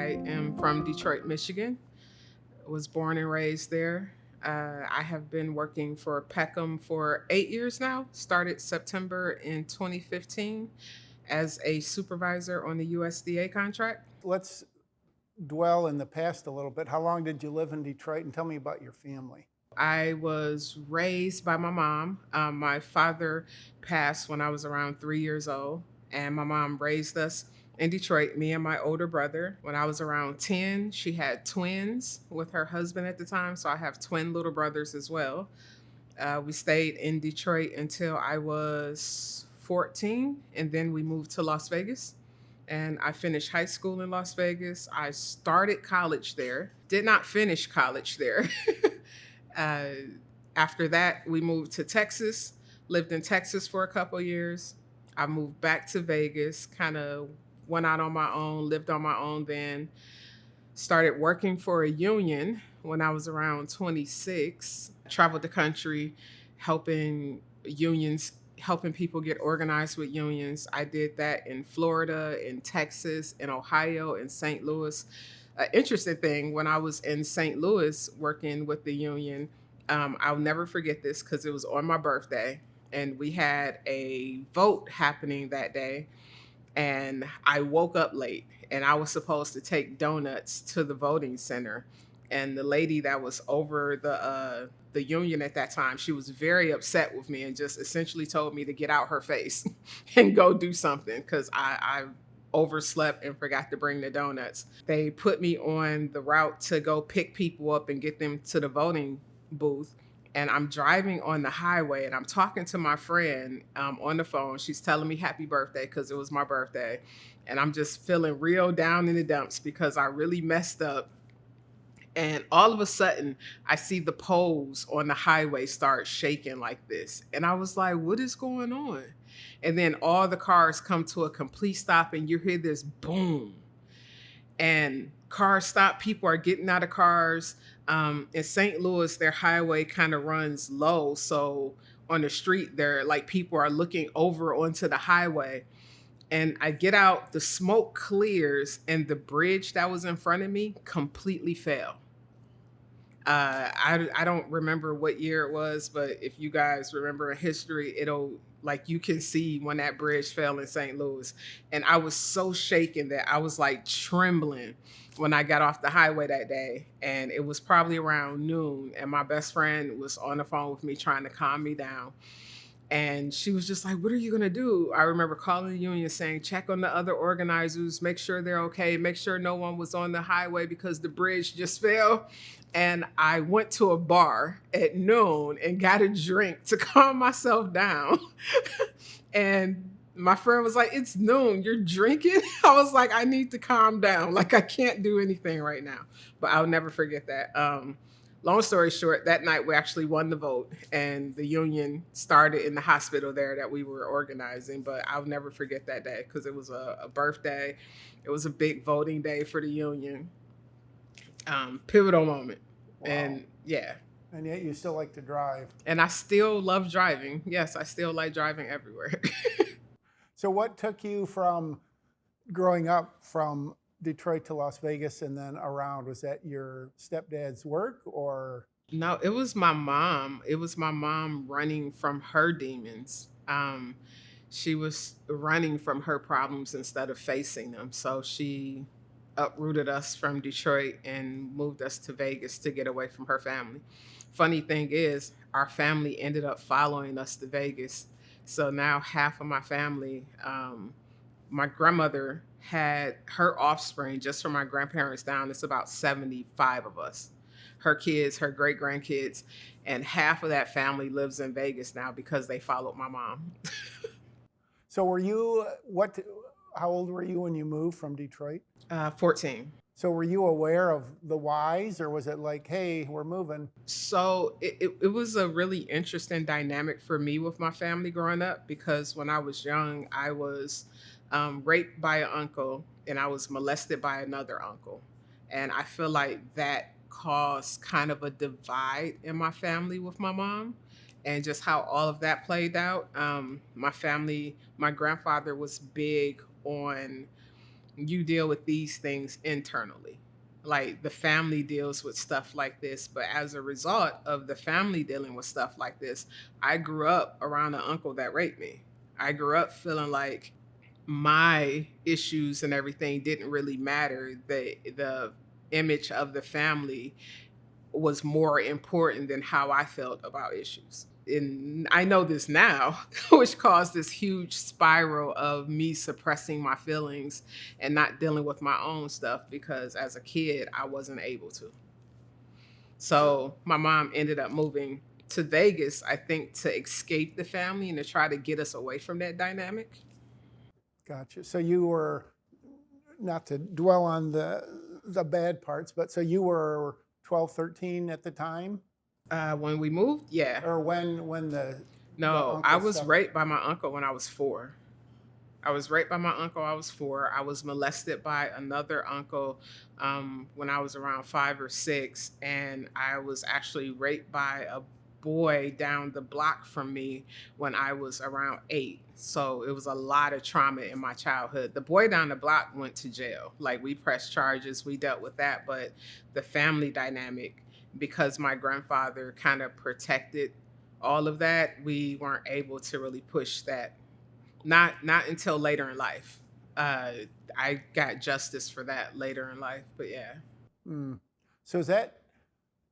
I am from Detroit, Michigan. Was born and raised there. I have been working for Peckham for 8 years now. Started September in 2015 as a supervisor on the USDA contract. Let's dwell in the past a little bit. How long did you live in Detroit? And tell me about your family. I was raised by my mom. My father passed when I was around 3 years old, and my mom raised us in Detroit, me and my older brother. When I was around 10, she had twins with her husband at the time, so I have twin little brothers as well. We stayed in Detroit until I was 14, and then we moved to Las Vegas. And I finished high school in Las Vegas. I started college there, did not finish college there. uh, After that, we moved to Texas, lived in Texas for a couple years. I moved back to Vegas, kind of went out on my own, lived on my own then, started working for a union when I was around 26, traveled the country helping unions, helping people get organized with unions. I did that in Florida, in Texas, in Ohio, in St. Louis. An interesting thing, when I was in St. Louis working with the union, I'll never forget this because it was on my birthday and we had a vote happening that day, and I woke up late and I was supposed to take donuts to the voting center. And the lady that was over the union at that time, she was very upset with me and just essentially told me to get out her face and go do something because I overslept and forgot to bring the donuts. They put me on the route to go pick people up and get them to the voting booth. And I'm driving on the highway and I'm talking to my friend on the phone. She's telling me happy birthday because it was my birthday. And I'm just feeling real down in the dumps because I really messed up. And all of a sudden, I see the poles on the highway start shaking like this. And I was like, what is going on? And then all the cars come to a complete stop and you hear this boom, and cars stop. People are getting out of cars. In St. Louis, their highway kind of runs low. So on the street, there, like, people are looking over onto the highway. And I get out, the smoke clears, and the bridge that was in front of me completely fell. I don't remember what year it was, but if you guys remember in history, it'll, like, you can see when that bridge fell in St. Louis. And I was so shaken that I was like trembling when I got off the highway that day. And it was probably around noon. And my best friend was on the phone with me trying to calm me down. And she was just like, what are you going to do? I remember calling the union saying, check on the other organizers, make sure they're okay, make sure no one was on the highway because the bridge just fell. And I went to a bar at noon and got a drink to calm myself down. And my friend was like, it's noon, you're drinking? I was like, I need to calm down. Like, I can't do anything right now. But I'll never forget that. Long story short, that night we actually won the vote and the union started in the hospital there that we were organizing. But I'll never forget that day because it was a birthday. It was a big voting day for the union. Pivotal moment. Wow. And yeah. And yet you still like to drive. And I still love driving. Yes, I still like driving everywhere. So what took you from growing up from Detroit to Las Vegas and then around? Was that your stepdad's work or? No, it was my mom. It was my mom running from her demons. She was running from her problems instead of facing them. So she uprooted us from Detroit and moved us to Vegas to get away from her family. Funny thing is, our family ended up following us to Vegas. So now half of my family, my grandmother had her offspring just from my grandparents down. It's about 75 of us, her kids, her great grandkids, and half of that family lives in Vegas now because they followed my mom. So how old were you when you moved from Detroit? 14. So were you aware of the whys, or was it like, hey, we're moving? So it was a really interesting dynamic for me with my family growing up because when I was young, I was raped by an uncle and I was molested by another uncle. And I feel like that caused kind of a divide in my family with my mom and just how all of that played out. My family, my grandfather was big on you deal with these things internally. Like the family deals with stuff like this, but as a result of the family dealing with stuff like this, I grew up around an uncle that raped me. I grew up feeling like my issues and everything didn't really matter. The image of the family was more important than how I felt about issues. And I know this now, which caused this huge spiral of me suppressing my feelings and not dealing with my own stuff because as a kid, I wasn't able to. So my mom ended up moving to Vegas, I think, to escape the family and to try to get us away from that dynamic. Gotcha. So you were, not to dwell on the bad parts, but so you were 12, 13 at the time, When we moved, yeah. or when the No, I uncle was stuff. raped by my uncle when I was 4. I was raped by my uncle. I was 4. I was molested by another uncle when I was around 5 or 6, and I was actually raped by a boy down the block from me when I was around 8. So it was a lot of trauma in my childhood. The boy down the block went to jail. Like we pressed charges, we dealt with that, but the family dynamic, because my grandfather kind of protected all of that, we weren't able to really push that, not until later in life. Uh, I got justice for that later in life, but yeah. Mm. So is that,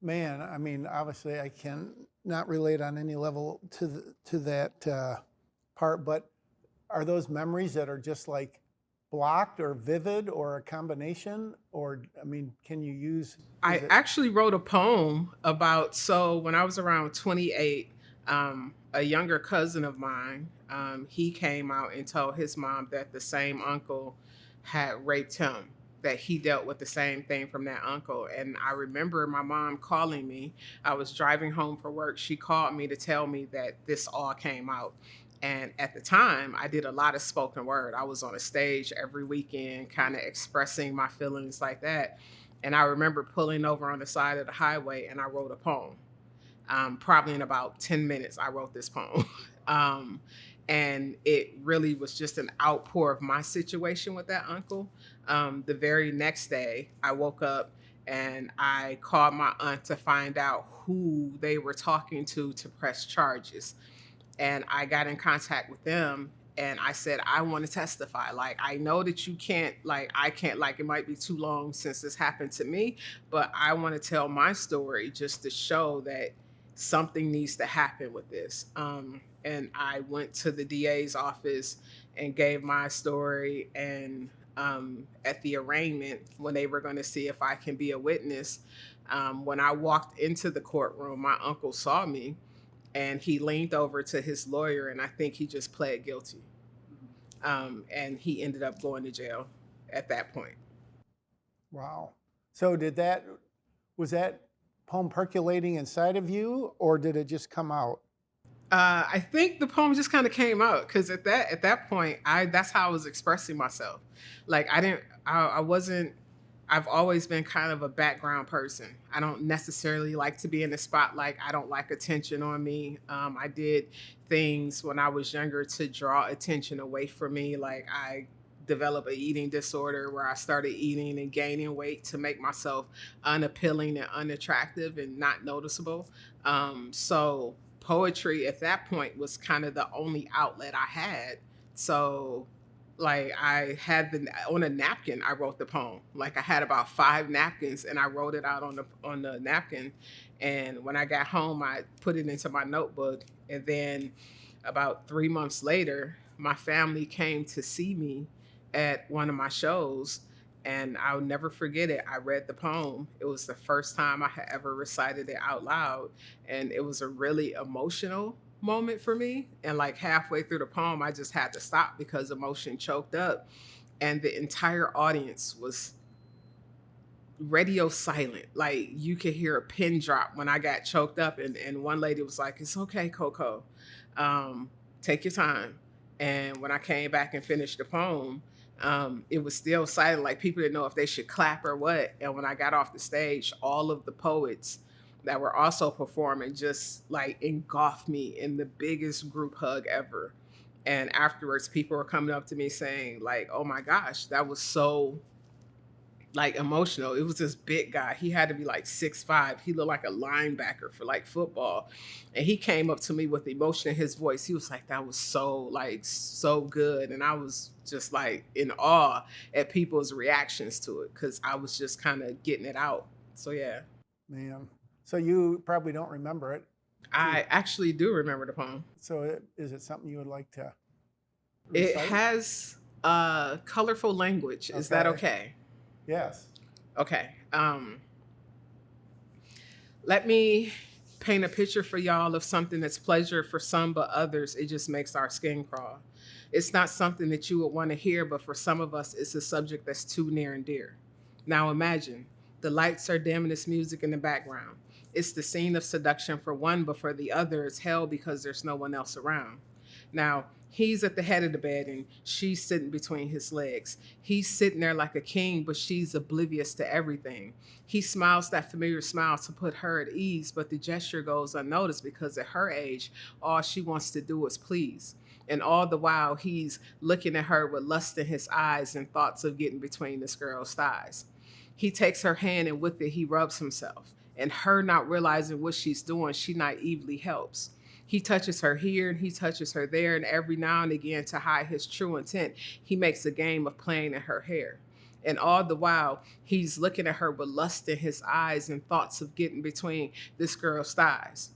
man? I mean, obviously, I can not relate on any level to that part, but are those memories that are just like blocked or vivid or a combination? Or I mean, can you use? Is I it? actually wrote a poem about, so when I was around 28, a younger cousin of mine, he came out and told his mom that the same uncle had raped him, that he dealt with the same thing from that uncle. And I remember my mom calling me. I was driving home for work. She called me to tell me that this all came out. And at the time, I did a lot of spoken word. I was on a stage every weekend, kind of expressing my feelings like that. And I remember pulling over on the side of the highway and I wrote a poem. Probably in about 10 minutes, I wrote this poem. um, and it really was just an outpour of my situation with that uncle. The very next day, I woke up and I called my aunt to find out who they were talking to press charges, and I got in contact with them and I said, I want to testify. Like, I know that you can't, like, I can't, like, it might be too long since this happened to me, but I want to tell my story just to show that something needs to happen with this. And I went to the DA's office and gave my story. And at the arraignment, when they were going to see if I can be a witness, when I walked into the courtroom, my uncle saw me and he leaned over to his lawyer, and I think he just pled guilty. And he ended up going to jail at that point. Wow. So was that poem percolating inside of you, or did it just come out? I think the poem just kind of came out because at that point, I that's how I was expressing myself. Like I didn't, I wasn't. I've always been kind of a background person. I don't necessarily like to be in the spotlight. I don't like attention on me. I did things when I was younger to draw attention away from me. Like I developed a eating disorder where I started eating and gaining weight to make myself unappealing and unattractive and not noticeable. So poetry at that point was kind of the only outlet I had. So like I had the on a napkin I wrote the poem. Like I had about 5 napkins and I wrote it out on the napkin. And when I got home I put it into my notebook, and then about 3 months later my family came to see me at one of my shows, and I'll never forget it. I read the poem. It was the first time I had ever recited it out loud, and it was a really emotional moment for me. And like halfway through the poem, I just had to stop because emotion choked up, and the entire audience was radio silent. Like you could hear a pin drop when I got choked up, and one lady was like, "It's okay, Coco. Um, take your time." And when I came back and finished the poem, it was still silent. Like people didn't know if they should clap or what. And when I got off the stage, all of the poets that were also performing just like engulfed me in the biggest group hug ever. And afterwards, people were coming up to me saying, like, oh my gosh, that was so like emotional. It was this big guy. He had to be like 6'5". He looked like a linebacker for like football. And he came up to me with emotion in his voice. He was like, that was so like so good. And I was just like in awe at people's reactions to it because I was just kind of getting it out. So yeah. Man. So you probably don't remember it. I actually do remember the poem. So is it something you would like to It recite? has colorful language. Is that okay? Yes. Okay. Let me paint a picture for y'all of something that's pleasure for some, but others, it just makes our skin crawl. It's not something that you would want to hear, but for some of us, it's a subject that's too near and dear. Now imagine the lights are dim and it's music in the background. It's the scene of seduction for one, but for the other, it's hell because there's no one else around. Now, he's at the head of the bed and she's sitting between his legs. He's sitting there like a king, but she's oblivious to everything. He smiles that familiar smile to put her at ease, but the gesture goes unnoticed because at her age, all she wants to do is please. And all the while, he's looking at her with lust in his eyes and thoughts of getting between this girl's thighs. He takes her hand and with it, he rubs himself. And her not realizing what she's doing, she naively helps. He touches her here and he touches her there, and every now and again, to hide his true intent, he makes a game of playing in her hair. And all the while, he's looking at her with lust in his eyes and thoughts of getting between this girl's thighs.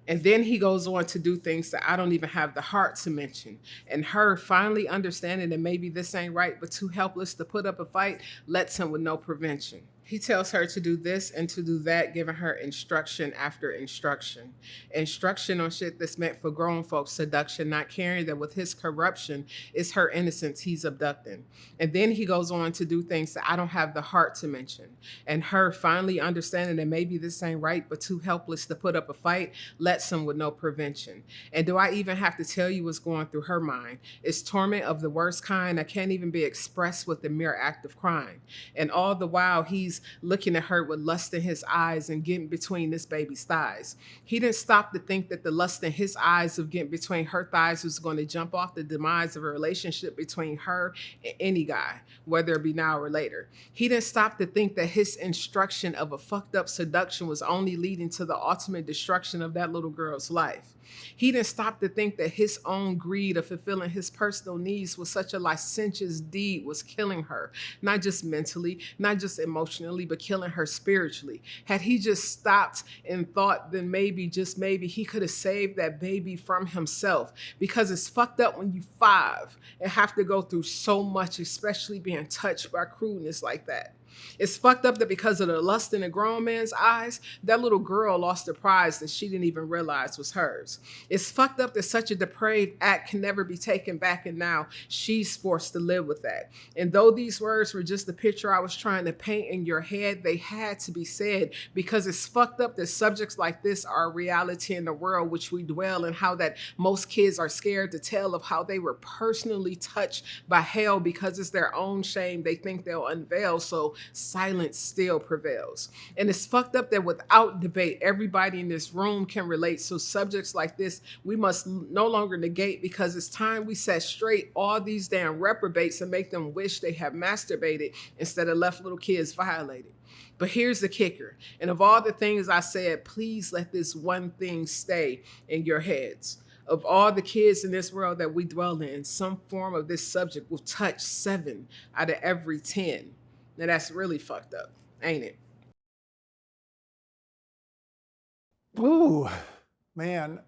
And then he goes on to do things that I don't even have the heart to mention. And her finally understanding that maybe this ain't right, but too helpless to put up a fight, lets him with no prevention. He tells her to do this and to do that, giving her instruction after instruction. Instruction on shit that's meant for grown folks, seduction, not caring that with his corruption, it's her innocence he's abducting. And then he goes on to do things that I don't have the heart to mention. And her finally understanding that maybe this ain't right, but too helpless to put up a fight, lets him with no prevention. And do I even have to tell you what's going through her mind? It's torment of the worst kind that can't even be expressed with the mere act of crime. And all the while, he's looking at her with lust in his eyes and getting between this baby's thighs. He didn't stop to think that the lust in his eyes of getting between her thighs was going to jump off the demise of a relationship between her and any guy, whether it be now or later. He didn't stop to think that his instruction of a fucked up seduction was only leading to the ultimate destruction of that little girl's life. He didn't stop to think that his own greed of fulfilling his personal needs was such a licentious deed was killing her, not just mentally, not just emotionally, but killing her spiritually. Had he just stopped and thought, then maybe, just maybe, he could have saved that baby from himself. Because it's fucked up when you 5 and have to go through so much, especially being touched by crudeness like that. It's fucked up that because of the lust in a grown man's eyes, that little girl lost a prize that she didn't even realize was hers. It's fucked up that such a depraved act can never be taken back, and now she's forced to live with that. And though these words were just the picture I was trying to paint in your head, they had to be said because it's fucked up that subjects like this are a reality in the world which we dwell in, how that most kids are scared to tell of how they were personally touched by hell because it's their own shame they think they'll unveil. So silence still prevails. And it's fucked up that without debate, everybody in this room can relate. So subjects like this, we must no longer negate because it's time we set straight all these damn reprobates and make them wish they have masturbated instead of left little kids violated. But here's the kicker. And of all the things I said, please let this one thing stay in your heads. Of all the kids in this world that we dwell in, some form of this subject will touch 7 out of every 10. Now that's really fucked up, ain't it? Ooh, man.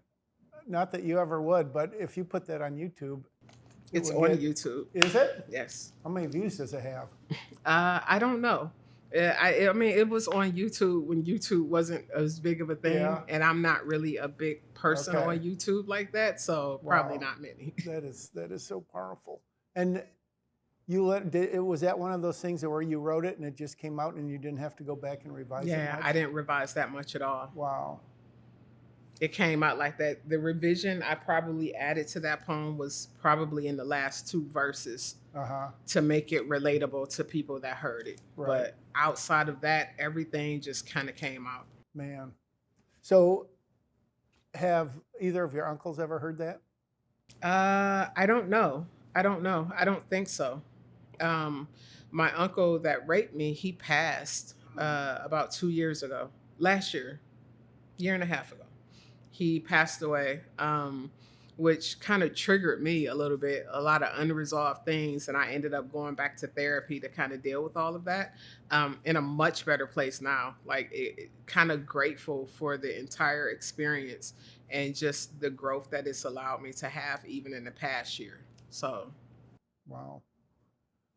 Not that you ever would, but if you put that on YouTube, It's on YouTube. Is it? Yes. How many views does it have? I don't know. I mean, it was on YouTube when YouTube wasn't as big of a thing, Yeah. and I'm not really a big person Okay. on YouTube like that, so probably Wow. not many. That is so powerful. And was that one of those things where you wrote it and it just came out and you didn't have to go back and revise it Yeah, much? I didn't revise that much at all. Wow. It came out like that. The revision I probably added to that poem was probably in the last 2 verses Uh-huh. to make it relatable to people that heard it. Right. But outside of that, everything just kind of came out. Man. So have either of your uncles ever heard that? I don't know. I don't know. I don't think so. Um, my uncle that raped me, he passed about 2 years ago, last year and a half ago. He passed away, which kind of triggered me a little bit, a lot of unresolved things. And I ended up going back to therapy to kind of deal with all of that, in a much better place now. Like, kind of grateful for the entire experience and just the growth that it's allowed me to have even in the past year. So, Wow.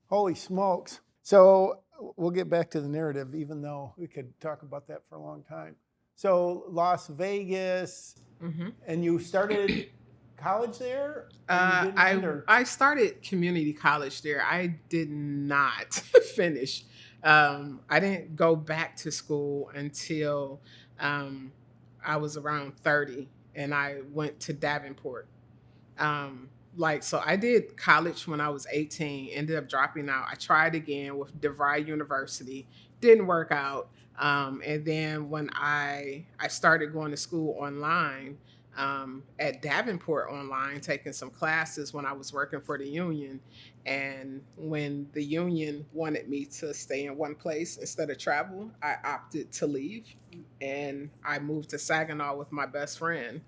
Holy smokes. So we'll get back to the narrative, even though we could talk about that for a long time. So Las Vegas, mhm. and you started college there, or you Uh, didn't, I or I started community college there. I did not finish. I didn't go back to school until um, I was around 30, and I went to Davenport. Like, so I did college when I was 18, ended up dropping out. I tried again with DeVry University, didn't work out. And then when I started going to school online, at Davenport online, taking some classes when I was working for the union. And when the union wanted me to stay in one place instead of travel, I opted to leave, and I moved to Saginaw with my best friend,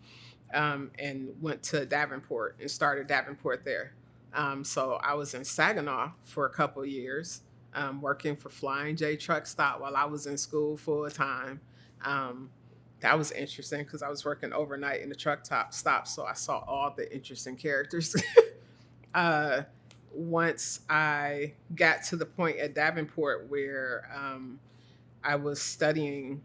and went to Davenport and started Davenport there. So I was in Saginaw for a couple of years, working for Flying J Truck Stop while I was in school full time. Um, that was interesting because I was working overnight in the truck top stop, so I saw all the interesting characters. uh, Once I got to the point at Davenport where I was studying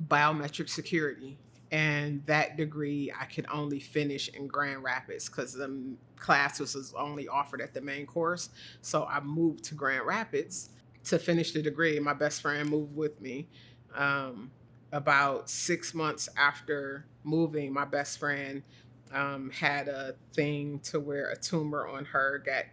biometric security. And that degree I could only finish in Grand Rapids because the class was only offered at the main course. So I moved to Grand Rapids to finish the degree. My best friend moved with me. Um, about 6 months after moving, my best friend had a thing to where a tumor on her got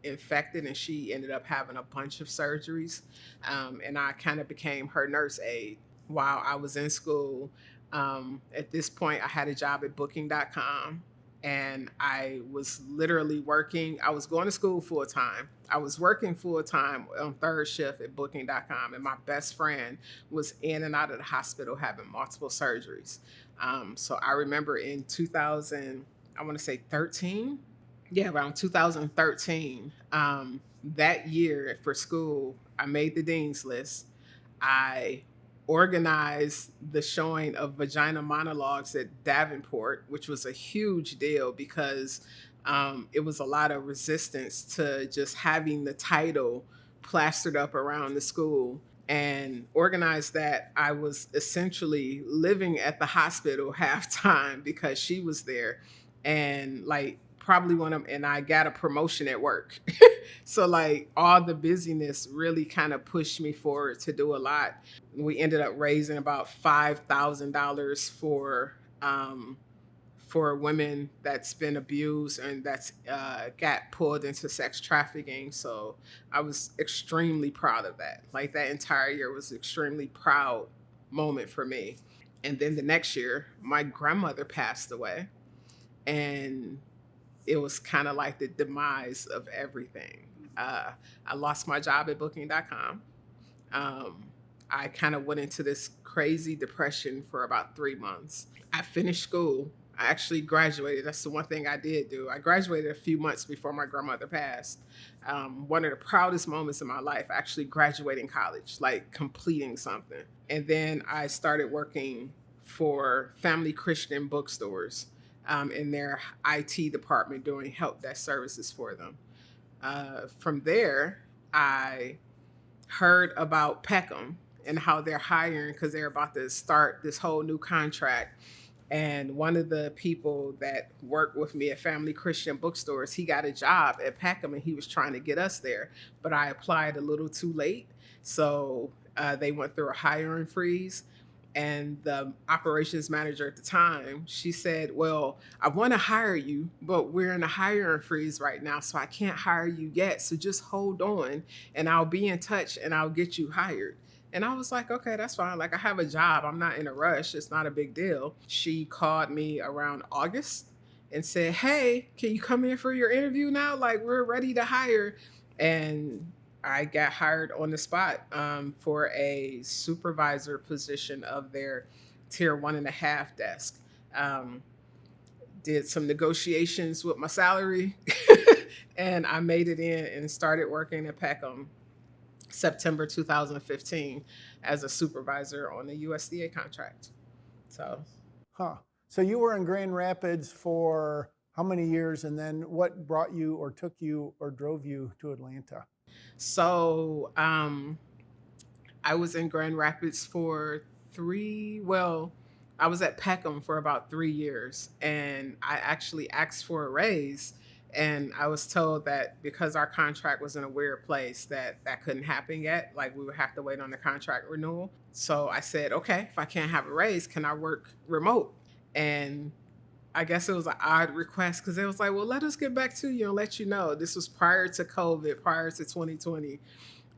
infected, and she ended up having a bunch of surgeries. And I kind of became her nurse aide while I was in school. At this point, I had a job at booking.com, and I was literally working. I was going to school full time. I was working full time on third shift at booking.com, and my best friend was in and out of the hospital having multiple surgeries. So I remember in 2000, I want to say 13. Yeah, around 2013. That year for school, I made the dean's list. I organized the showing of vagina monologues at Davenport, which was a huge deal because it was a lot of resistance to just having the title plastered up around the school. And organized that. I was essentially living at the hospital half time because she was there, and like probably one of them, and I got a promotion at work. So like all the busyness really kind of pushed me forward to do a lot. We ended up raising about $5,000 for women that's been abused and that's got pulled into sex trafficking. So I was extremely proud of that. Like that entire year was an extremely proud moment for me. And then the next year, my grandmother passed away, and it was kind of like the demise of everything. I lost my job at booking.com. Um, I kind of went into this crazy depression for about 3 months. I finished school. I actually graduated. That's the one thing I did do. I graduated a few months before my grandmother passed. One of the proudest moments in my life, actually graduating college, like completing something. And then I started working for Family Christian bookstores, in their IT department doing help desk services for them. From there, I heard about Peckham and how they're hiring because they're about to start this whole new contract. And one of the people that worked with me at Family Christian Bookstores, he got a job at Peckham and he was trying to get us there. But I applied a little too late. So they went through a hiring freeze. And the operations manager at the time, she said, well, I want to hire you, but we're in a hiring freeze right now. So I can't hire you yet. So just hold on and I'll be in touch and I'll get you hired. And I was like, okay, that's fine. Like, I have a job. I'm not in a rush. It's not a big deal. She called me around August, and said, "Hey, can you come in for your interview now? Like, we're ready to hire." And I got hired on the spot for a supervisor position of their tier 1.5 desk. Um, did some negotiations with my salary, and I made it in and started working at Peckham September 2015 as a supervisor on the USDA contract. So, Huh. So you were in Grand Rapids for how many years, and then what brought you or took you or drove you to Atlanta? so I was in Grand Rapids for well, I was at Peckham for about 3 years, and I actually asked for a raise. And I was told that because our contract was in a weird place, that that couldn't happen yet. Like, we would have to wait on the contract renewal. So I said, okay, if I can't have a raise, can I work remote? And I guess it was an odd request because it was like, well, let us get back to you and let you know. This was prior to COVID, prior to 2020.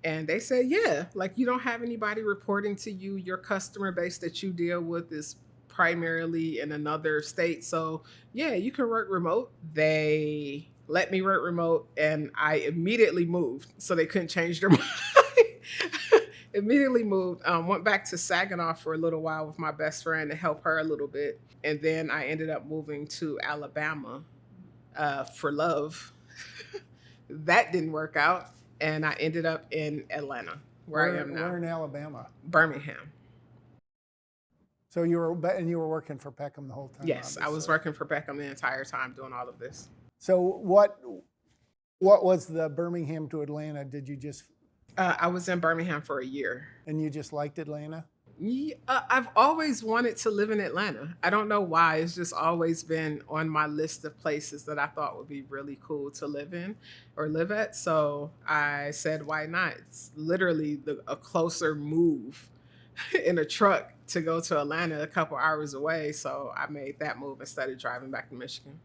And they said, yeah, like, you don't have anybody reporting to you. Your customer base that you deal with is primarily in another state. So, yeah, you can work remote. They let me work remote, and I immediately moved. So they couldn't change their mind. Immediately moved, went back to Saginaw for a little while with my best friend to help her a little bit. And then I ended up moving to Alabama for love. That didn't work out, and I ended up in Atlanta, where I am Where now, in Alabama? Birmingham. So you were working for Peckham the whole time, Yes, I was obviously. working for Beckham the entire time doing all of this. So what was the Birmingham to Atlanta? Did you just I was in Birmingham for a year. and you just liked Atlanta? Yeah, I've always wanted to live in Atlanta. I don't know why. It's just always been on my list of places that I thought would be really cool to live in or live at. So I said, why not? It's literally a closer move in a truck to go to Atlanta, a couple hours away. So I made that move instead of driving back to Michigan.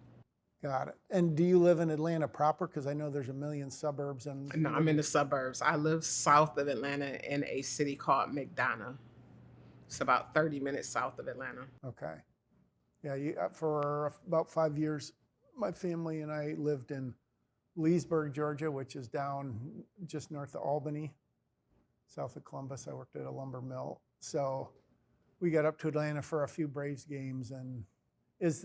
Got it. And do you live in Atlanta proper? Because I know there's a million suburbs and No, I'm in the suburbs. I live south of Atlanta in a city called McDonough. It's about 30 minutes south of Atlanta. okay. Yeah, for about 5 years, my family and I lived in Leesburg, Georgia, which is down just north of Albany, south of Columbus. I worked at a lumber mill. So we got up to Atlanta for a few Braves games, and is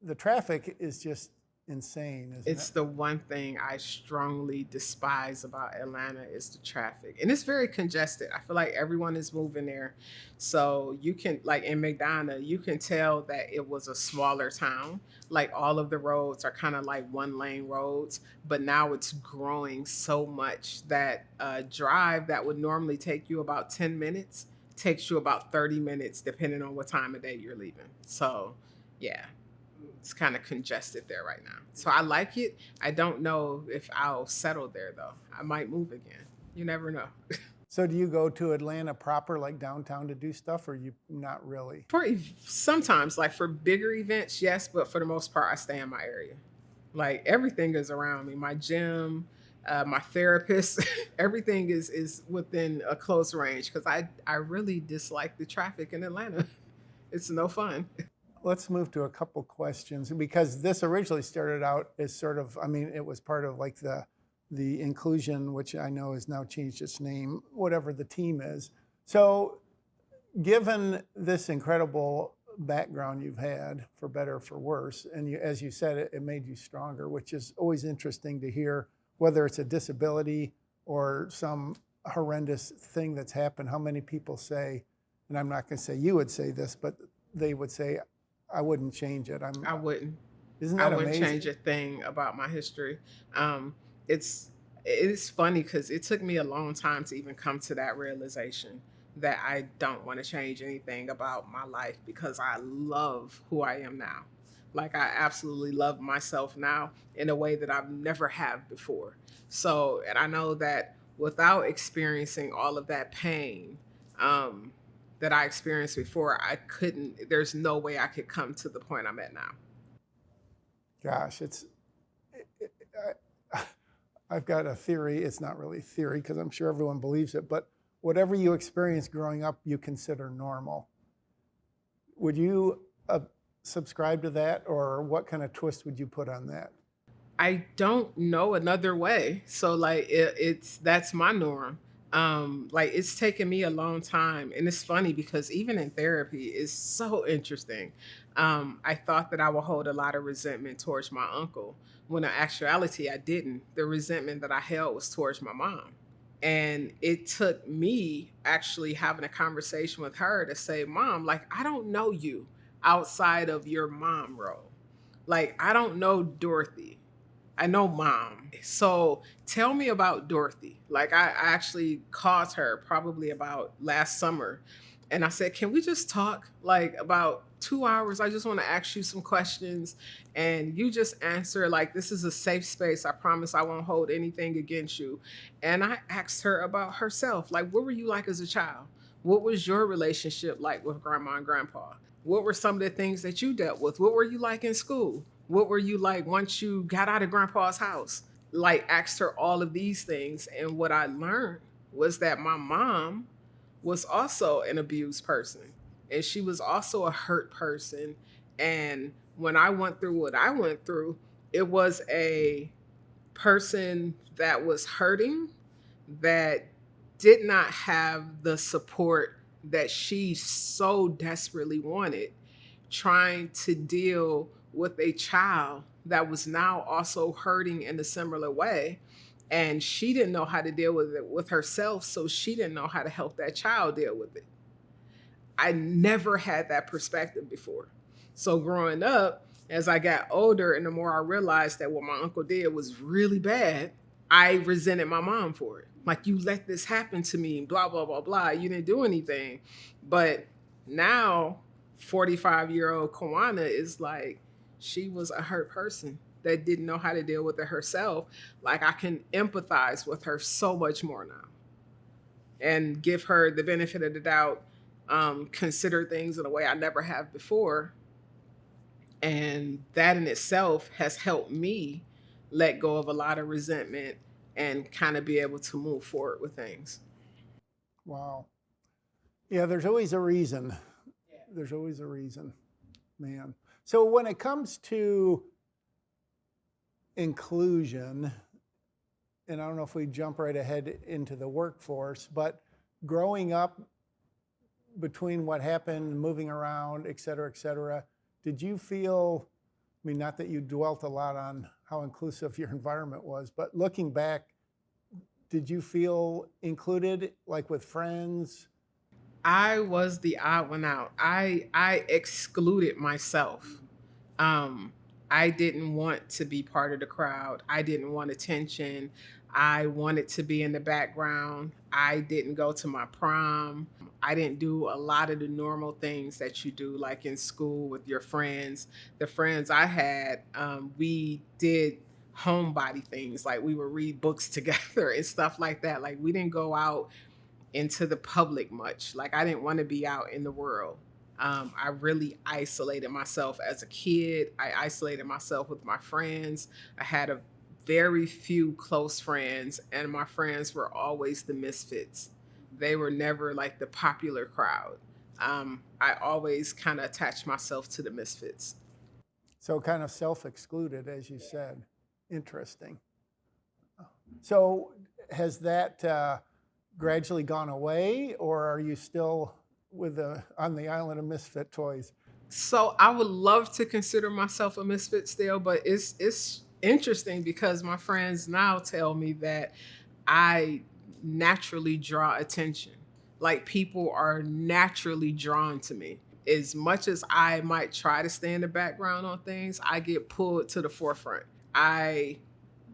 the traffic is just insane, isn't It's it? the one thing I strongly despise about Atlanta is the traffic. And it's very congested. I feel like everyone is moving there. So you can, like, in McDonough, you can tell that it was a smaller town. Like, all of the roads are kind of like one lane roads, but now it's growing so much that a drive that would normally take you about 10 minutes takes you about 30 minutes depending on what time of day you're leaving. So, yeah, it's kind of congested there right now. So I like it. I don't know if I'll settle there though. I might move again. You never know. So do you go to Atlanta proper, like downtown, to do stuff, or you not really? Sometimes, like for bigger events, yes, but for the most part, I stay in my area. Like, everything is around me. My gym, my therapist, everything is within a close range because I really dislike the traffic in Atlanta. It's no fun. Let's move to a couple questions because this originally started out as sort of, I mean, it was part of like the inclusion, which I know has now changed its name, whatever the team is. So, given this incredible background you've had, for better or for worse, and as you said, it made you stronger, which is always interesting to hear, whether it's a disability or some horrendous thing that's happened. How many people say, and I'm not going to say you would say this, but they would say, I wouldn't change it. I wouldn't. Isn't I that wouldn't change amazing? a thing about my history. It's it's funny because it took me a long time to even come to that realization that I don't want to change anything about my life because I love who I am now. Like, I absolutely love myself now in a way that I've never have before. So, and I know that without experiencing all of that pain, um, that I experienced before, I couldn't. There's no way I could come to the point I'm at now. Gosh, I, I've got a theory. It's not really theory because I'm sure everyone believes it, but whatever you experience growing up, you consider normal. Would you subscribe to that, or what kind of twist would you put on that? I don't know another way. So like it's that's my norm. Like it's taken me a long time, and it's funny because even in therapy it's so interesting. I thought that I would hold a lot of resentment towards my uncle when in actuality I didn't. The resentment that I held was towards my mom. And it took me actually having a conversation with her to say, "Mom, like I don't know you outside of your mom role. Like I don't know Dorothy. I know mom. So tell me about Dorothy." Like I actually called her probably about last summer and I said, "Can we just talk like about 2 hours? I just want to ask you some questions and you just answer. Like this is a safe space. I promise I won't hold anything against you." And I asked her about herself. Like, what were you like as a child? What was your relationship like with grandma and grandpa? What were some of the things that you dealt with? What were you like in school? What were you like once you got out of grandpa's house? Like, asked her all of these things. And what I learned was that my mom was also an abused person and she was also a hurt person. And when I went through what I went through, it was a person that was hurting, that did not have the support that she so desperately wanted, trying to deal with a child that was now also hurting in a similar way. And she didn't know how to deal with it with herself, so she didn't know how to help that child deal with it. I never had that perspective before. So growing up, as I got older and the more I realized that what my uncle did was really bad, I resented my mom for it. Like, you let this happen to me, blah, blah, blah, blah. You didn't do anything. But now, 45-year-old Kawanna is like, she was a hurt person that didn't know how to deal with it herself. Like, I can empathize with her so much more now and give her the benefit of the doubt, consider things in a way I never have before. And that in itself has helped me let go of a lot of resentment and kind of be able to move forward with things. Wow. Yeah, there's always a reason. There's always a reason, man. So when it comes to inclusion, and I don't know if we jump right ahead into the workforce, but growing up between what happened, moving around, et cetera, did you feel, I mean, not that you dwelt a lot on how inclusive your environment was, but looking back, did you feel included, like with friends? I was the odd one out. I excluded myself. Um, I didn't want to be part of the crowd. I didn't want attention. I wanted to be in the background. I didn't go to my prom. I didn't do a lot of the normal things that you do, like in school with your friends. The friends I had, we did homebody things, like we would read books together and stuff like that. Like, we didn't go out into the public much. Like, I didn't want to be out in the world. I really isolated myself as a kid. I isolated myself with my friends. I had a very few close friends, and my friends were always the misfits. They were never like the popular crowd. I always kind of attached myself to the misfits. So kind of self-excluded, as you said. Interesting. So has that gradually gone away, or are you still with on the island of misfit toys? So I would love to consider myself a misfit still, but it's interesting because my friends now tell me that I naturally draw attention. Like, people are naturally drawn to me. As much as I might try to stay in the background on things, I get pulled to the forefront. I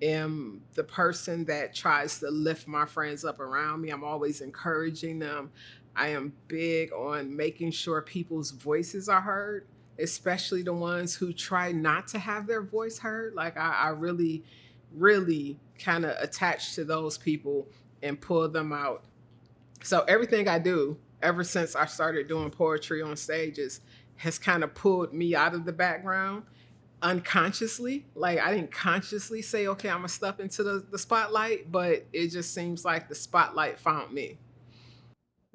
am the person that tries to lift my friends up around me. I'm always encouraging them. I am big on making sure people's voices are heard, especially the ones who try not to have their voice heard. Like, I really, really kind of attach to those people and pull them out. So everything I do ever since I started doing poetry on stages has kind of pulled me out of the background unconsciously. Like, I didn't consciously say, okay, I'm gonna step into the spotlight, but it just seems like the spotlight found me.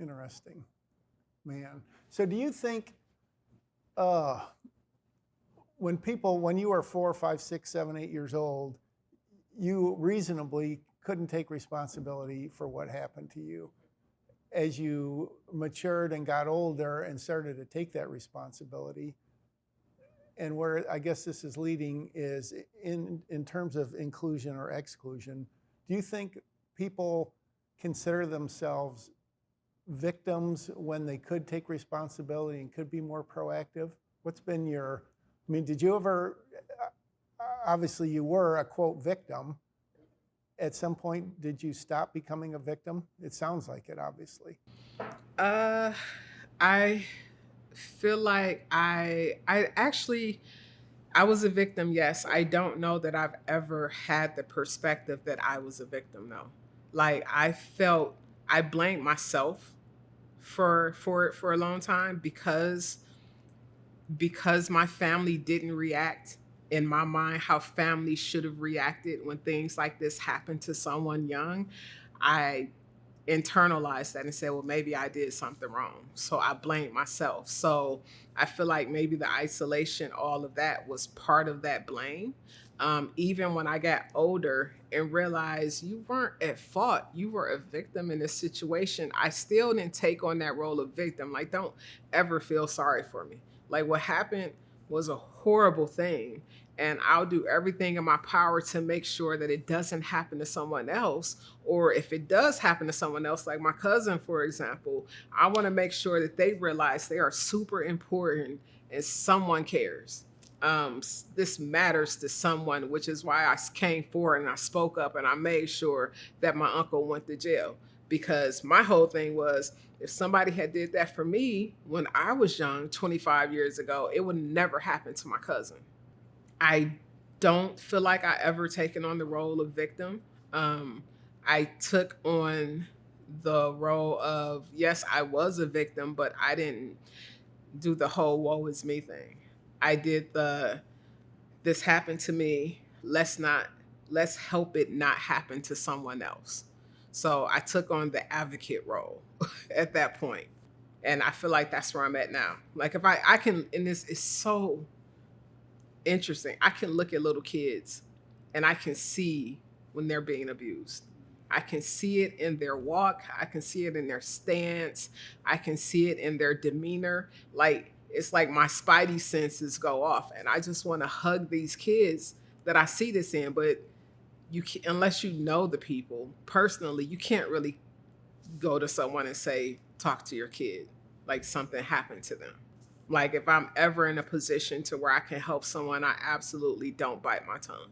Interesting, man. So do you think, uh, when you were 4, 5, 6, 7, 8 years old, you reasonably couldn't take responsibility for what happened to you. As you matured and got older and started to take that responsibility, and where I guess this is leading is in terms of inclusion or exclusion, do you think people consider themselves victims when they could take responsibility and could be more proactive? What's been your, I mean, did you ever, obviously you were a quote victim. At some point, did you stop becoming a victim? It sounds like it, obviously. Uh, I feel like I actually I was a victim. Yes, I don't know that I've ever had the perspective that I was a victim though. Like I felt I blamed myself for it for a long time because my family didn't react in my mind how families should have reacted when things like this happened to someone young. I internalized that and said, well, maybe I did something wrong. So I blamed myself. So I feel like maybe the isolation, all of that was part of that blame. Even when I got older and realized you weren't at fault, you were a victim in this situation, I still didn't take on that role of victim. Like, don't ever feel sorry for me. Like, what happened was a horrible thing. And I'll do everything in my power to make sure that it doesn't happen to someone else. Or if it does happen to someone else, like my cousin, for example, I want to make sure that they realize they are super important and someone cares. This matters to someone, which is why I came forward and I spoke up and I made sure that my uncle went to jail. Because my whole thing was, if somebody had did that for me when I was young, 25 years ago, it would never happen to my cousin. I don't feel like I ever taken on the role of victim. Um, I took on the role of, yes, I was a victim, but I didn't do the whole woe is me thing. I did the this happened to me. Let's help it not happen to someone else. So I took on the advocate role at that point. And I feel like that's where I'm at now. Like if I can, and this is so interesting. I can look at little kids and I can see when they're being abused. I can see it in their walk. I can see it in their stance. I can see it in their demeanor. Like it's like my spidey senses go off, and I just want to hug these kids that I see this in. But you can, unless you know the people personally, you can't really go to someone and say, talk to your kid like something happened to them. Like if I'm ever in a position to where I can help someone, I absolutely don't bite my tongue.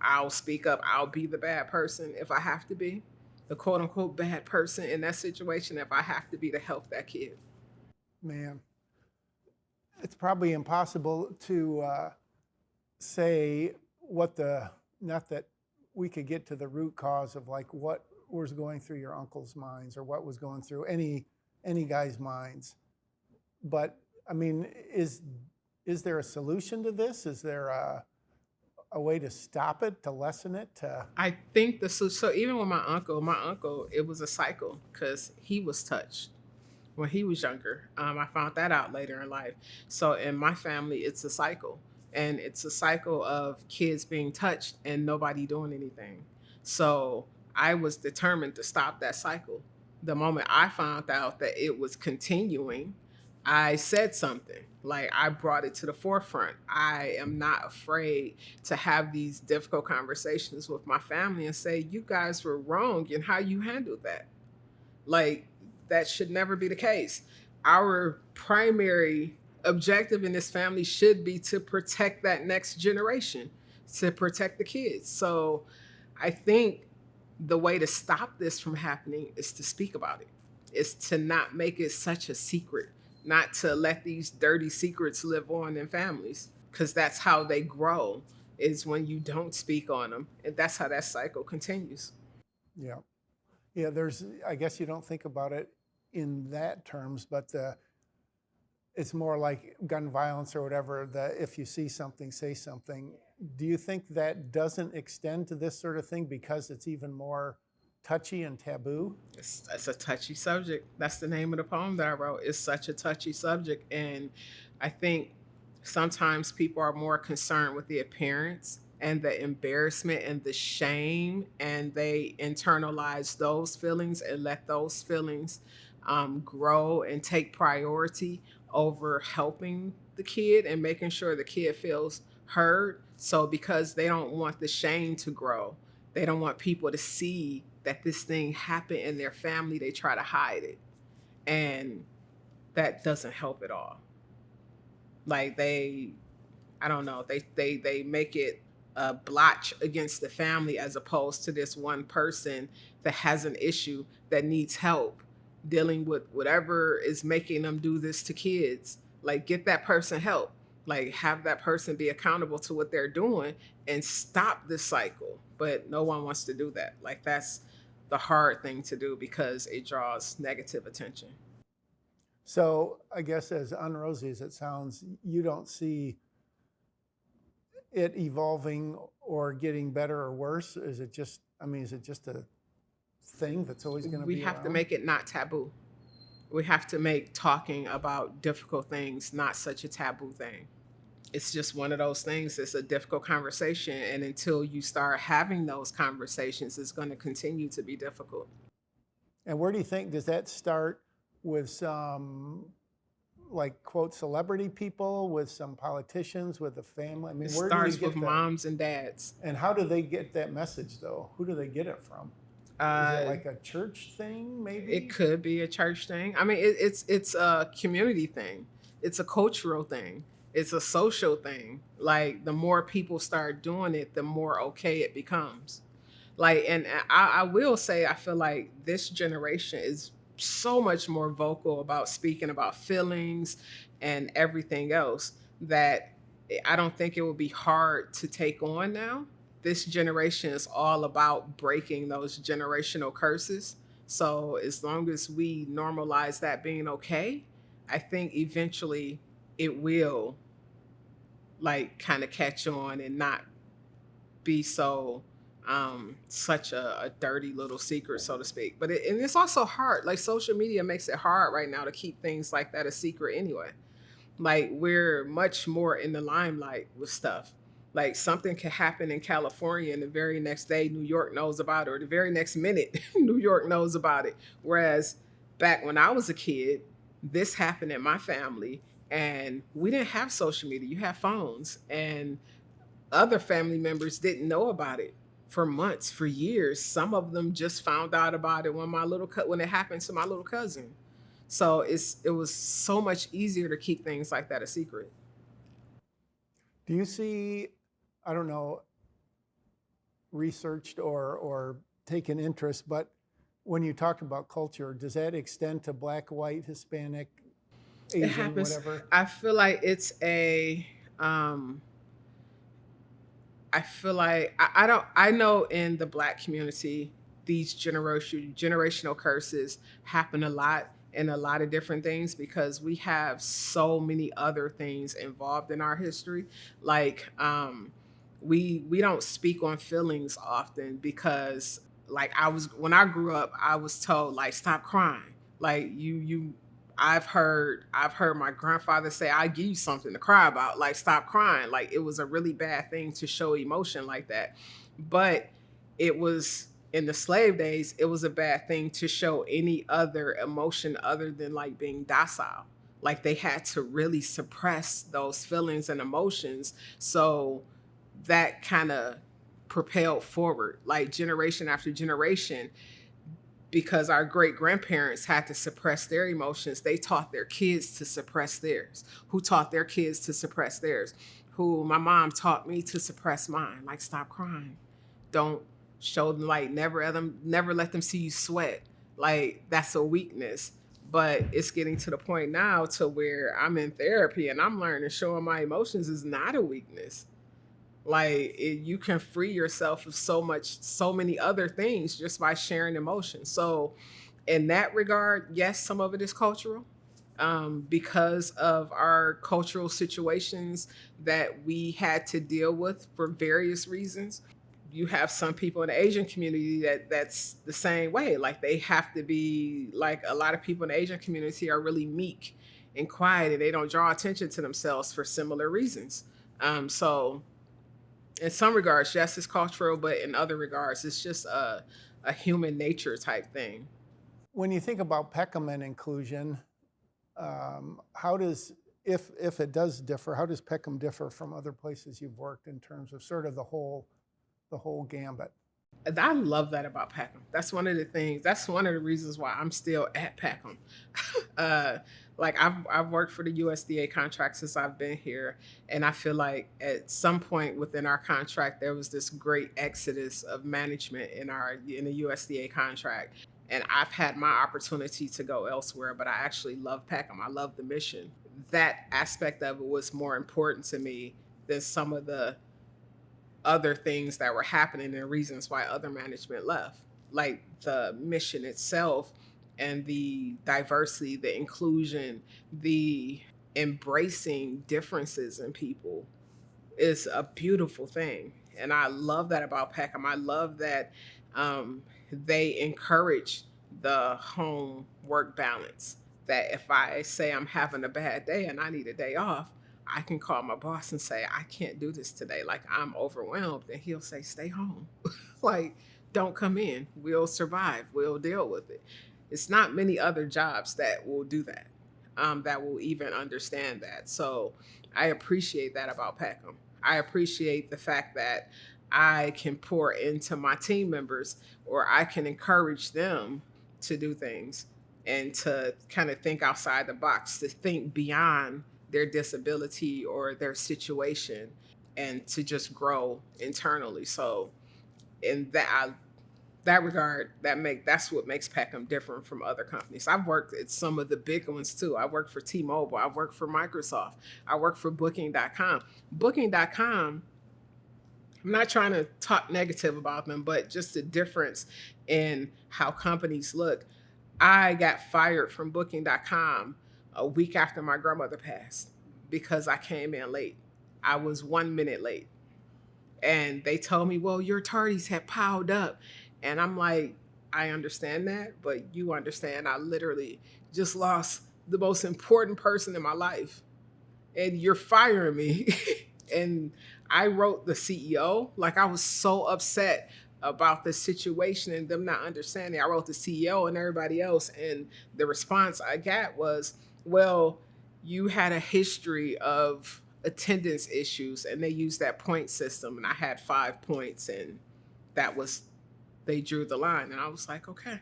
I'll speak up. I'll be the bad person if I have to be, the quote unquote bad person in that situation if I have to be to help that kid. Man, it's probably impossible to say what the, not that we could get to the root cause of like what was going through your uncle's minds or what was going through any guy's minds. But I mean, is there a solution to this? Is there a way to stop it, to lessen it, to I think so even with my uncle, it was a cycle because he was touched when he was younger. I found that out later in life. So in my family, it's a cycle, and it's a cycle of kids being touched and nobody doing anything. So I was determined to stop that cycle. The moment I found out that it was continuing, I said something. Like I brought it to the forefront. I am not afraid to have these difficult conversations with my family and say, you guys were wrong in how you handled that. Like that should never be the case. Our primary objective in this family should be to protect that next generation, to protect the kids. So I think the way to stop this from happening is to speak about it. Is to not make it such a secret, not to let these dirty secrets live on in families because that's how they grow is when you don't speak on them, and that's how that cycle continues. yeah. Yeah, there's, I guess you don't think about it in that terms, but it's more like gun violence or whatever, the if you see something, say something. Do you think that doesn't extend to this sort of thing because it's even more touchy and taboo? It's a touchy subject. That's the name of the poem that I wrote. It's such a touchy subject. And I think Sometimes people are more concerned with the appearance and the embarrassment and the shame, and they internalize those feelings and let those feelings grow and take priority over helping the kid and making sure the kid feels heard. So, because they don't want the shame to grow, they don't want people to see that this thing happened in their family, they try to hide it. And that doesn't help at all. Like I don't know, they make it a blotch against the family as opposed to this one person that has an issue that needs help dealing with whatever is making them do this to kids. Like, get that person help. Like, have that person be accountable to what they're doing and stop this cycle. But no one wants to do that. Like, that's the hard thing to do because it draws negative attention. So I guess as unrosy as it sounds, you don't see it evolving or getting better or worse? Is it just, I mean, is it just a thing that's always going to We be have to around? make it not taboo. We have to make talking about difficult things not such a taboo thing. It's just one of those things. It's a difficult conversation. And until you start having those conversations, it's going to continue to be difficult. And where do you think, does that start with some, like, quote, celebrity people, with some politicians, with the family? I It mean, where do you starts with get that? moms and dads. And how do they get that message, though? Who do they get it from? Is it Uh, like a church thing, it maybe? could be a church thing. I mean, it's a community thing. It's a cultural thing. It's a social thing. Like, the more people start doing it, the more okay it becomes. Like, and I will say, I feel like this generation is so much more vocal about speaking about feelings and everything else, that I don't think it will be hard to take on now. This generation is all about breaking those generational curses. So as long as we normalize that being okay, I think eventually it will, like, kind of catch on and not be so such a dirty little secret, so to speak. But and it's also hard. Like, social media makes it hard right now to keep things like that a secret anyway. Like, we're much more in the limelight with stuff. Like, something can happen in California and the very next day New York knows about it, or the very next minute New York knows about it. Whereas back when I was a kid, this happened in my family and we didn't have social media. You have phones, and other family members didn't know about it for months, for years. Some of them just found out about it when when it happened to my little cousin. So it was so much easier to keep things like that a secret. Do you see, I don't know, researched or taken interest, but when you talk about culture, does that extend to black, white, Hispanic, It Asian, happens. whatever? I feel like it's a um I feel like I don't I know in the black community these generational curses happen a lot in a lot of different things because we have so many other things involved in our history. Like, we don't speak on feelings often because, like, I was when I grew up, I was told, like, stop crying. Like, you I've heard my grandfather say, I give you something to cry about, like, stop crying. Like, it was a really bad thing to show emotion like that. But it was in the slave days, it was a bad thing to show any other emotion other than, like, being docile. Like, they had to really suppress those feelings and emotions. So that kind of propelled forward, like, generation after generation, because our great grandparents had to suppress their emotions. They taught their kids to suppress theirs. Who taught their kids to suppress theirs? Who My mom taught me to suppress mine. Like, stop crying. Don't show them, like, never let them see you sweat. Like, that's a weakness. But it's getting to the point now to where I'm in therapy and I'm learning showing my emotions is not a weakness. Like, you can free yourself of so many other things just by sharing emotions. So in that regard, yes, some of it is cultural, because of our cultural situations that we had to deal with for various reasons. You have some people in the Asian community that's the same way. Like, they have to be, like, a lot of people in the Asian community are really meek and quiet, and they don't draw attention to themselves for similar reasons. So in some regards, yes, it's cultural, but in other regards, it's just a human nature type thing. When you think about Peckham and inclusion, how does, if it does differ, how does Peckham differ from other places you've worked in terms of sort of the whole gambit? And I love that about Peckham. That's one of the things. That's one of the reasons why I'm still at Peckham. uh, like I've worked for the USDA contract since I've been here, and I feel like at some point within our contract there was this great exodus of management in the USDA contract, and I've had my opportunity to go elsewhere, but I actually love Peckham. I love the mission. That aspect of it was more important to me than some of the other things that were happening and reasons why other management left, like the mission itself and the diversity, the inclusion, the embracing differences in people is a beautiful thing. And I love that about Peckham. I love that they encourage the home work balance. That if I say I'm having a bad day and I need a day off, I can call my boss and say, I can't do this today. Like, I'm overwhelmed. And he'll say, stay home. Like, don't come in. We'll survive. We'll deal with it. It's not many other jobs that will do that, that will even understand that. So I appreciate that about Peckham. I appreciate the fact that I can pour into my team members, or I can encourage them to do things and to kind of think outside the box, to think beyond their disability or their situation, and to just grow internally. So in that regard, that's what makes Peckham different from other companies. I've worked at some of the big ones too. I worked for T-Mobile, I worked for Microsoft, I worked for Booking.com. Booking.com, I'm not trying to talk negative about them, but just the difference in how companies look. I got fired from Booking.com a week after my grandmother passed because I came in late. I was 1 minute late. And they told me, well, your tardies had piled up. And I'm like, I understand that, but you understand I literally just lost the most important person in my life, and you're firing me. And I wrote the CEO, like I was so upset about the situation and them not understanding. I wrote the CEO and everybody else, and the response I got was, well, you had a history of attendance issues, and they used that point system, and I had 5 points, and that was, they drew the line. And I was like, okay,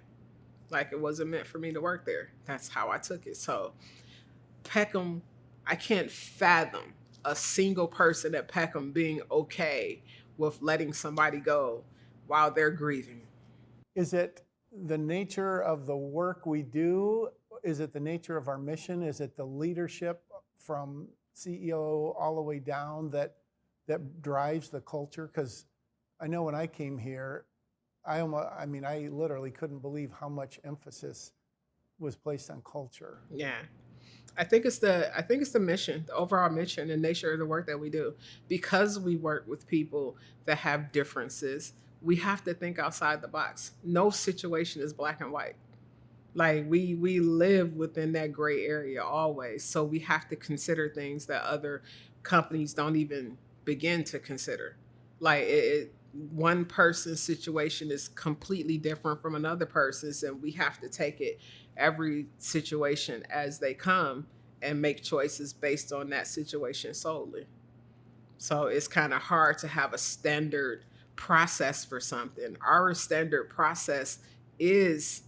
like it wasn't meant for me to work there. That's how I took it. So Peckham, I can't fathom a single person at Peckham being okay with letting somebody go while they're grieving. Is it the nature of the work we do? Is it the nature of our mission? Is it the leadership from CEO all the way down that drives the culture? Because I know when I came here, I mean, I literally couldn't believe how much emphasis was placed on culture. Yeah. I think it's the mission, the overall mission and nature of the work that we do. Because we work with people that have differences, we have to think outside the box. No situation is black and white. Like we live within that gray area always. So we have to consider things that other companies don't even begin to consider. Like one person's situation is completely different from another person's, and we have to take it every situation as they come and make choices based on that situation solely. So it's kind of hard to have a standard process for something. Our standard process is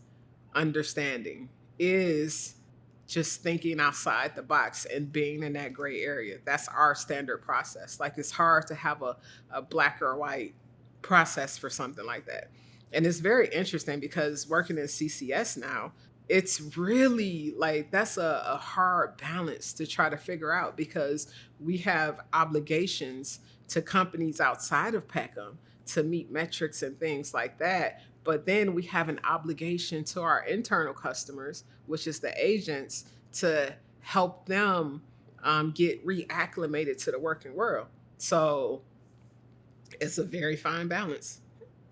understanding, is just thinking outside the box and being in that gray area. That's our standard process. Like it's hard to have a black or white process for something like that. And it's very interesting because working in CCS now, it's really like that's a hard balance to try to figure out because we have obligations to companies outside of Peckham to meet metrics and things like that. But then we have an obligation to our internal customers, which is the agents, to help them get reacclimated to the working world. So it's a very fine balance.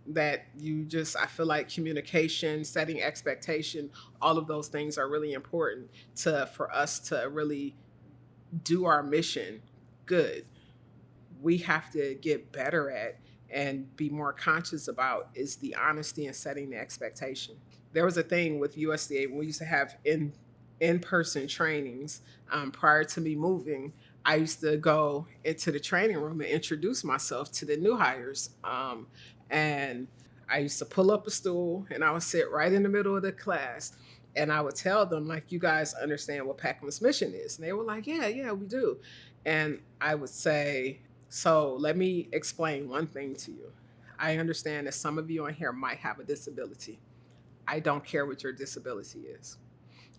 that you just, I feel like communication, setting expectation, all of those things are really important to for us to really do our mission good. We have to get better at and be more conscious about is the honesty and setting the expectation. There was a thing with USDA when we used to have in-person trainings. Prior to me moving, I used to go into the training room and introduce myself to the new hires. And I used to pull up a stool and I would sit right in the middle of the class, and I would tell them, like, you guys understand what Packman's mission is? And they were like, yeah, yeah, we do. And I would say, so let me explain one thing to you. I understand that some of you on here might have a disability. I don't care what your disability is.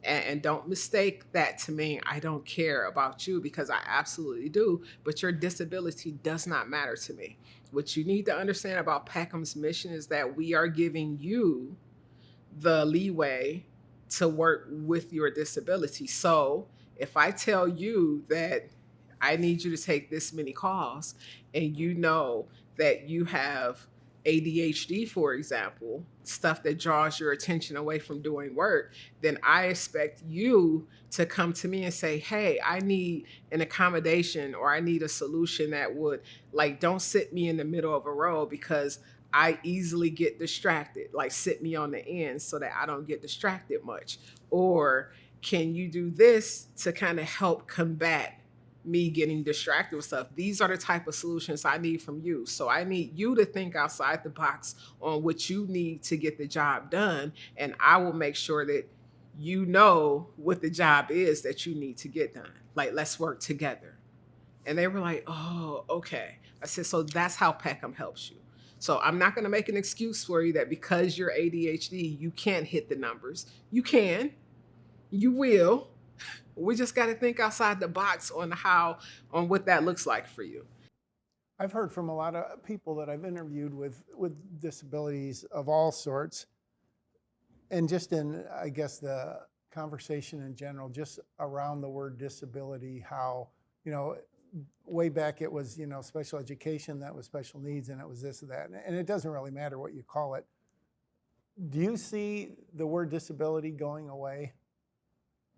And don't mistake that to mean I don't care about you, because I absolutely do. But your disability does not matter to me. What you need to understand about Packham's mission is that we are giving you the leeway to work with your disability. So if I tell you that I need you to take this many calls, and you know that you have ADHD, for example, stuff that draws your attention away from doing work, then I expect you to come to me and say, hey, I need an accommodation, or I need a solution that would, like, don't sit me in the middle of a road because I easily get distracted. Like, sit me on the end so that I don't get distracted much. Or can you do this to kind of help combat me getting distracted with stuff? These are the type of solutions I need from you. So I need you to think outside the box on what you need to get the job done. And I will make sure that you know what the job is that you need to get done. Like, let's work together. And they were like, oh, okay. I said, so that's how Peckham helps you. So I'm not going to make an excuse for you that because you're ADHD, you can't hit the numbers. You can, you will. We just got to think outside the box on on what that looks like for you. I've heard from a lot of people that I've interviewed with disabilities of all sorts, and just in, I guess, the conversation in general, just around the word disability, how, you know, way back it was, you know, special education, that was special needs, and it was this or that. And it doesn't really matter what you call it. Do you see the word disability going away,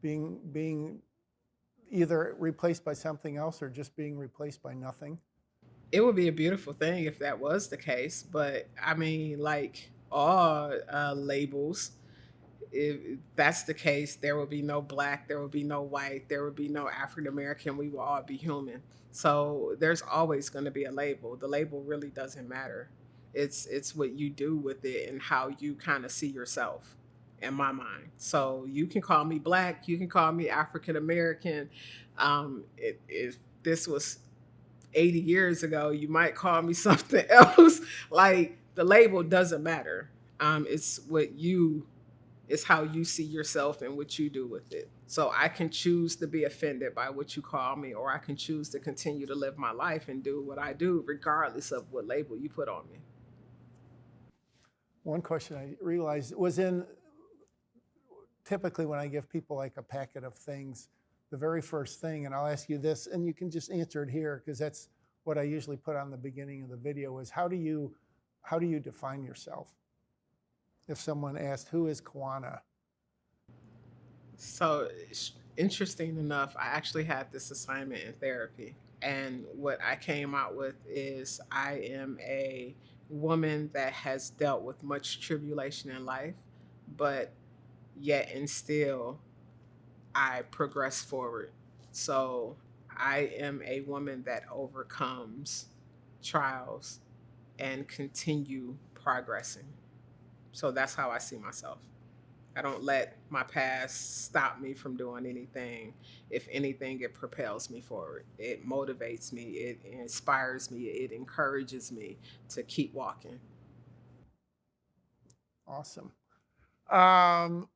being either replaced by something else or just being replaced by nothing? It would be a beautiful thing if that was the case. But I mean, like all labels, if that's the case, there will be no black, there will be no white, there will be no African American. We will all be human. So there's always going to be a label. The label really doesn't matter. It's what you do with it and how you kind of see yourself. In my mind, so you can call me black, you can call me African American. If this was 80 years ago, you might call me something else. Like, the label doesn't matter. It's what you It's how you see yourself and what you do with it. So I can choose to be offended by what you call me, or I can choose to continue to live my life and do what I do, regardless of what label you put on me. One question I realized was in, typically when I give people like a packet of things, the very first thing, and I'll ask you this, and you can just answer it here because that's what I usually put on the beginning of the video, is how do you define yourself? If someone asked, who is Kawanna? So, interesting enough, I actually had this assignment in therapy. And what I came out with is I am a woman that has dealt with much tribulation in life, but yet and still I progress forward. So I am a woman that overcomes trials and continue progressing. So that's how I see myself. I don't let my past stop me from doing anything. If anything, it propels me forward. It motivates me. It inspires me. It encourages me to keep walking. Awesome. Trying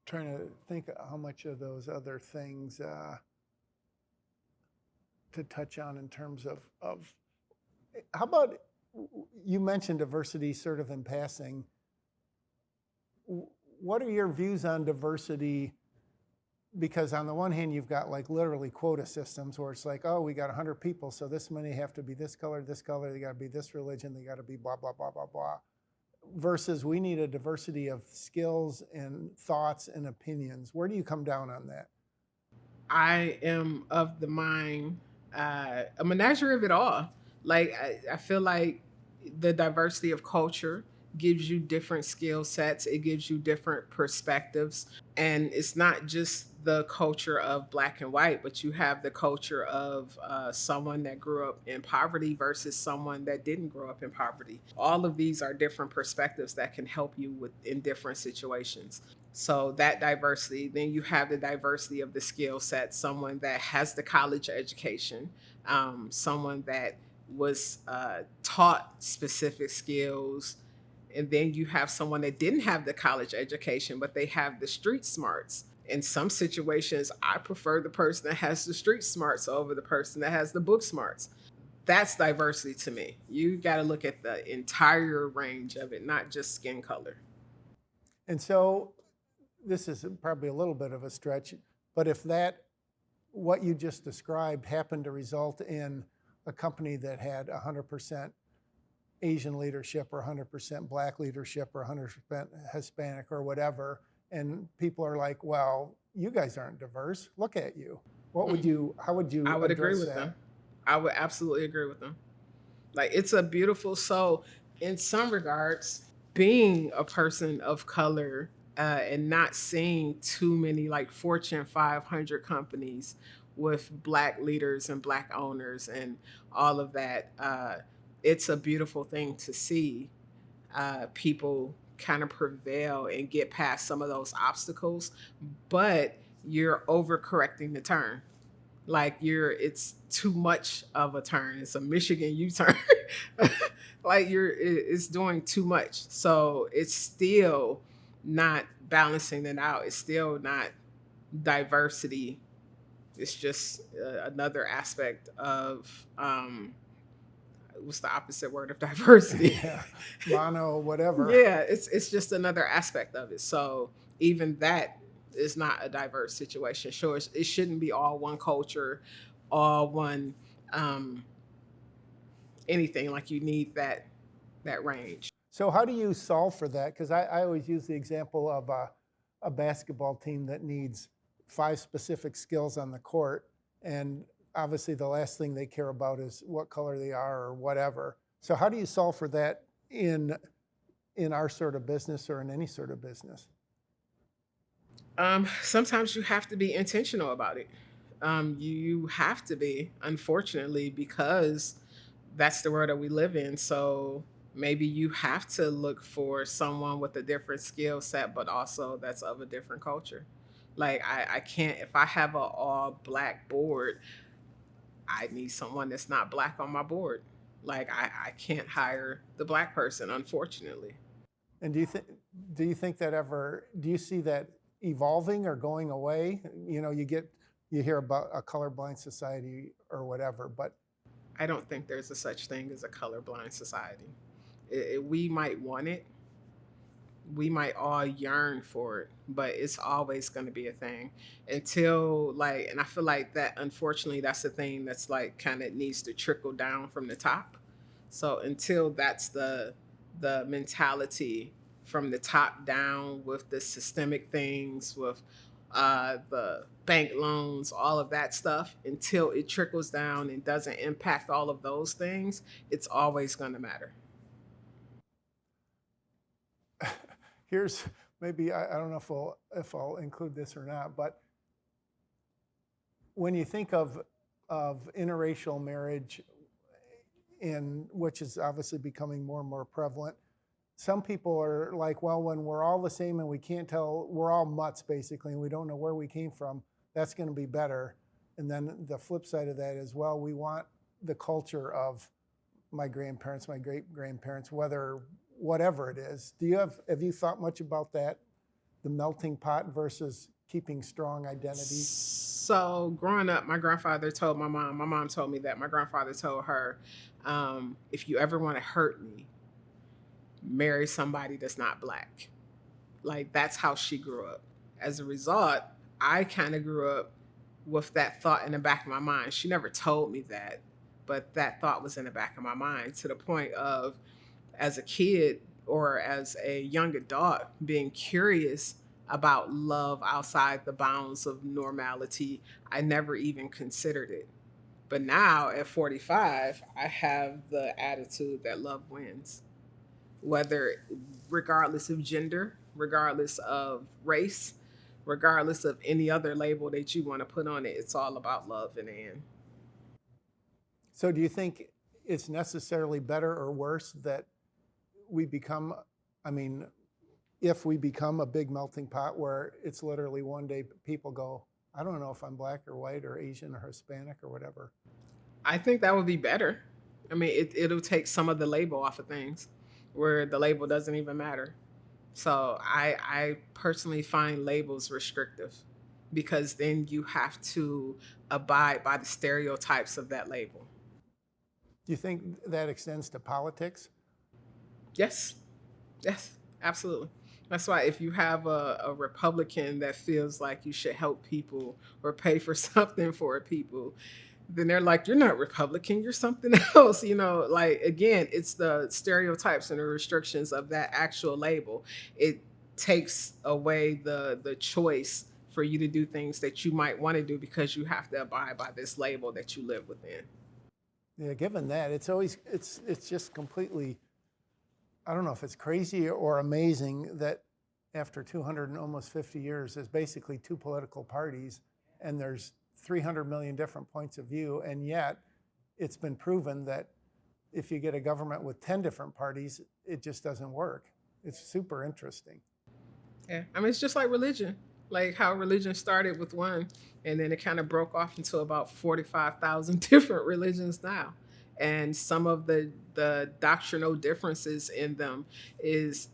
to think how much of those other things to touch on in terms of how about, you mentioned diversity sort of in passing. What are your views on diversity? Because on the one hand, you've got like literally quota systems where it's like, oh, we got 100 people, so this many have to be this color, they got to be this religion, they got to be blah, blah, blah, blah, blah. versus we need a diversity of skills and thoughts and opinions. Where do you come down on that? I am of the mind, a menagerie of it all. Like I feel like the diversity of culture gives you different skill sets. It gives you different perspectives, and it's not just the culture of black and white, but you have the culture of someone that grew up in poverty versus someone that didn't grow up in poverty. All of these are different perspectives that can help you with in different situations. So that diversity, then you have the diversity of the skill set, someone that has the college education, someone that was taught specific skills, and then you have someone that didn't have the college education, but they have the street smarts. In some situations, I prefer the person that has the street smarts over the person that has the book smarts. That's diversity to me. You got to look at the entire range of it, not just skin color. And so this is probably a little bit of a stretch, but if that, what you just described, happened to result in a company that had 100% Asian leadership or 100% black leadership or 100% Hispanic or whatever, and people are like, well, you guys aren't diverse. Look at you. What would you, how would I you would agree address with that? them. I would absolutely agree with them. Like it's a beautiful so in some regards, being a person of color and not seeing too many like Fortune 500 companies with black leaders and black owners and all of that, it's a beautiful thing to see people kind of prevail and get past some of those obstacles, but you're overcorrecting the turn. Like it's too much of a turn. It's a Michigan U-turn. Like it's doing too much. So it's still not balancing it out. It's still not diversity. It's just another aspect of what's the opposite word of diversity? Yeah, mono, whatever. Yeah, it's just another aspect of it. So even that is not a diverse situation. Sure, it shouldn't be all one culture, all one um, anything. Like you need that range. So how do you solve for that? Because I always use the example of a basketball team that needs 5 specific skills on the court, and obviously the last thing they care about is what color they are or whatever. So how do you solve for that in our sort of business or in any sort of business? Sometimes you have to be intentional about it. You have to be, unfortunately, because that's the world that we live in. So maybe you have to look for someone with a different skill set, but also that's of a different culture. Like I can't if I have a all black board, I need someone that's not black on my board. Like I can't hire the black person, unfortunately. And do you think that ever do you see that evolving or going away? You hear about a colorblind society or whatever, but I don't think there's a such thing as a colorblind society. We might want it, we might all yearn for it, but it's always going to be a thing until like, and I feel like that unfortunately that's the thing that's like kind of needs to trickle down from the top. So until that's the mentality from the top down with the systemic things with the bank loans, all of that stuff, until it trickles down and doesn't impact all of those things, it's always going to matter. here's maybe I don't know if I'll include this or not, but when you think of interracial marriage, in which is obviously becoming more and more prevalent, some people are like, well, when we're all the same and we can't tell, we're all mutts basically, and we don't know where we came from, that's going to be better. And then the flip side of that is, well, we want the culture of my grandparents, my great grandparents, whatever it is. Have you thought much about that? The melting pot versus keeping strong identities? So growing up, my grandfather told my mom told me that my grandfather told her, if you ever want to hurt me, marry somebody that's not black. Like that's how she grew up. As a result, I kind of grew up with that thought in the back of my mind. She never told me that, but that thought was in the back of my mind to the point of as a kid, or as a young adult, being curious about love outside the bounds of normality, I never even considered it. But now at 45, I have the attitude that love wins, whether, regardless of gender, regardless of race, regardless of any other label that you want to put on it. It's all about love in the end. So do you think it's necessarily better or worse that we become, I mean, if we become a big melting pot where it's literally one day people go, I don't know if I'm black or white or Asian or Hispanic or whatever. I think that would be better. I mean, it'll take some of the label off of things where the label doesn't even matter. So I personally find labels restrictive because then you have to abide by the stereotypes of that label. Do you think that extends to politics? Yes, yes, absolutely. That's why if you have a Republican that feels like you should help people or pay for something for people, then they're like, you're not Republican, you're something else. Like, again, it's the stereotypes and the restrictions of that actual label. It takes away the choice for you to do things that you might want to do because you have to abide by this label that you live within. Yeah, given that, it's just completely, I don't know if it's crazy or amazing that after 200 and almost 50 years, there's basically two political parties and there's 300 million different points of view. And yet it's been proven that if you get a government with 10 different parties, it just doesn't work. It's super interesting. Yeah. I mean, it's just like religion, like how religion started with one and then it kind of broke off into about 45,000 different religions now. And some of the doctrinal differences in them is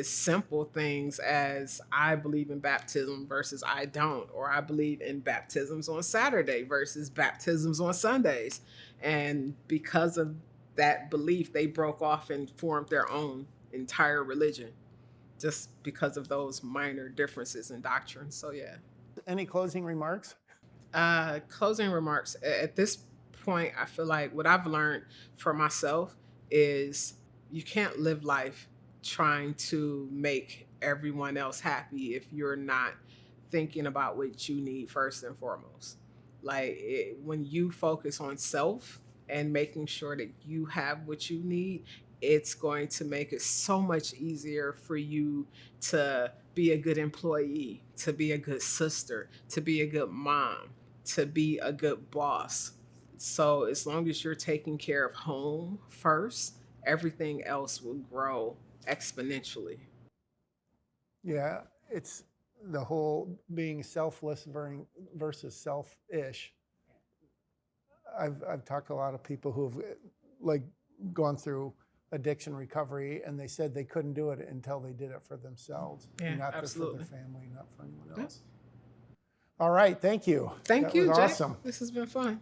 simple things as I believe in baptism versus I don't, or I believe in baptisms on Saturday versus baptisms on Sundays. And because of that belief, they broke off and formed their own entire religion just because of those minor differences in doctrine. So yeah. Any closing remarks? Closing remarks. At this point, I feel like what I've learned for myself is you can't live life trying to make everyone else happy if you're not thinking about what you need first and foremost. Like when you focus on self and making sure that you have what you need, it's going to make it so much easier for you to be a good employee, to be a good sister, to be a good mom, to be a good boss. So as long as you're taking care of home first, everything else will grow exponentially. Yeah, it's the whole being selfless versus selfish. I've talked to a lot of people who've like gone through addiction recovery, and they said they couldn't do it until they did it for themselves, Yeah, not for their absolutely. family, not for anyone Yeah. else. All right, thank you. Thank That was you, Jay. awesome. This has been fun.